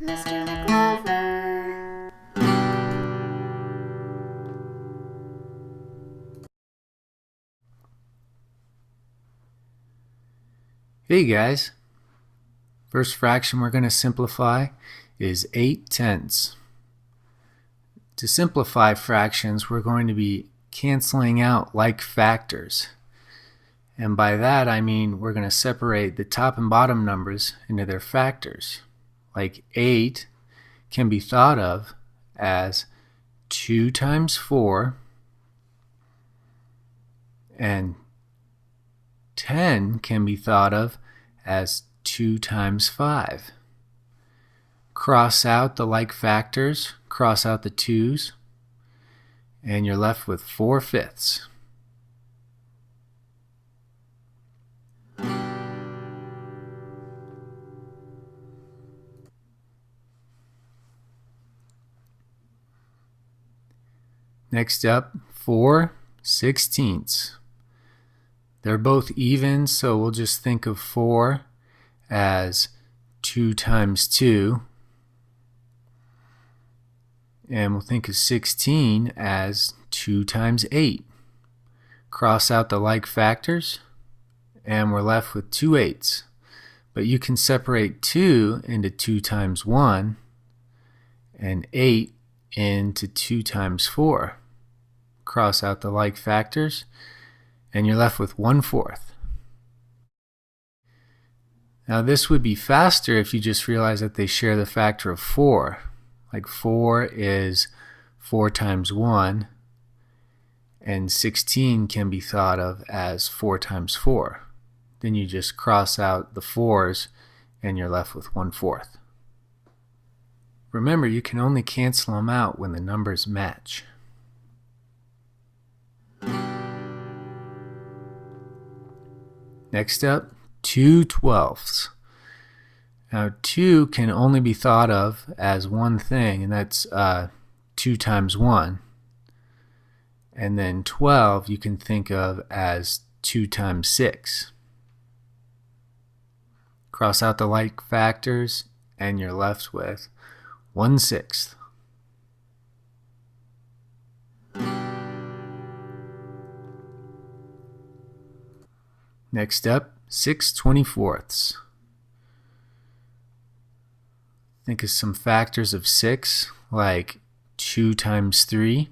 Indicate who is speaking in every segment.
Speaker 1: Mr. McGlover.
Speaker 2: Hey guys, first fraction we're going to simplify is 8/10. To simplify fractions, we're going to be canceling out like factors. And by that I mean we're going to separate the top and bottom numbers into their factors. Like 8 can be thought of as 2 times 4, and 10 can be thought of as 2 times 5. Cross out the like factors, cross out the 2's, and you're left with 4/5. Next up, 4/16. They're both even, so we'll just think of 4 as 2 times 2, and we'll think of 16 as 2 times 8. Cross out the like factors, and we're left with 2/8. But you can separate 2 into 2 times 1, and 8 into 2 times 4. Cross out the like factors, and you're left with 1/4. Now this would be faster if you just realize that they share the factor of 4. Like 4 is 4 times 1, and 16 can be thought of as 4 times 4. Then you just cross out the 4's and you're left with 1/4. Remember, you can only cancel them out when the numbers match. Next up, 2/12. Now 2 can only be thought of as one thing, and that's 2 times 1. And then 12 you can think of as 2 times 6. Cross out the like factors and you're left with 1/6. Next up, 6/24. Think of some factors of 6, like 2 times 3.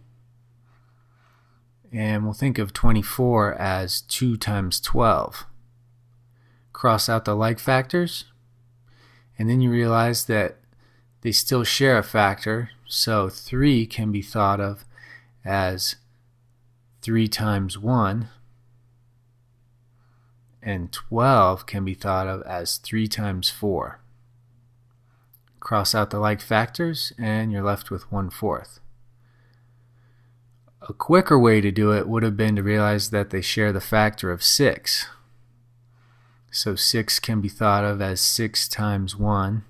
Speaker 2: And we'll think of 24 as 2 times 12. Cross out the like factors, and then you realize that they still share a factor, so 3 can be thought of as 3 times 1, and 12 can be thought of as 3 times 4. Cross out the like factors and you're left with 1/4. A quicker way to do it would have been to realize that they share the factor of 6. So 6 can be thought of as 6 times 1,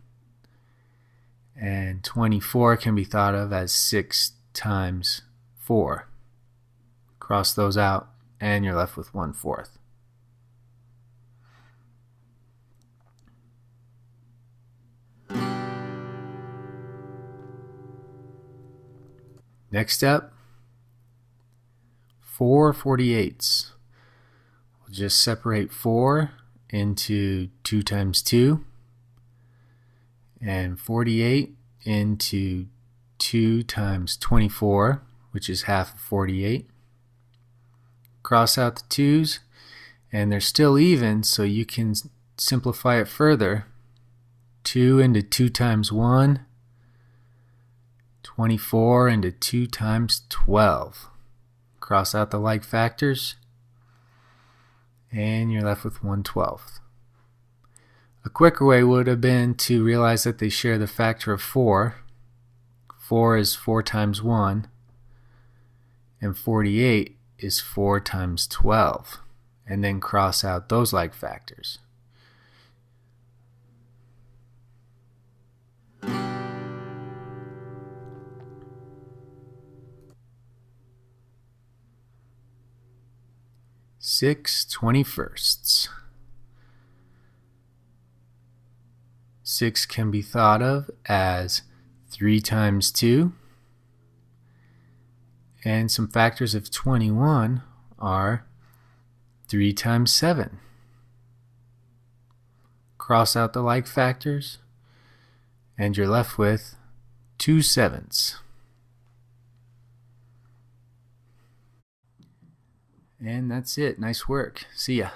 Speaker 2: and 24 can be thought of as 6 times 4. Cross those out and you're left with 1/4. Next up, 4/48. We'll just separate 4 into 2 times 2, and 48 into 2 times 24, which is half of 48. Cross out the 2's, and they're still even, so you can simplify it further. 2 into 2 times 1, 24 into 2 times 12. Cross out the like factors, and you're left with 1/12. A quicker way would have been to realize that they share the factor of 4. 4 is 4 times 1, and 48 is 4 times 12, and then cross out those like factors. 6 can be thought of as 3 times 2. And some factors of 21 are 3 times 7. Cross out the like factors, and you're left with 2/7. And that's it. Nice work. See ya.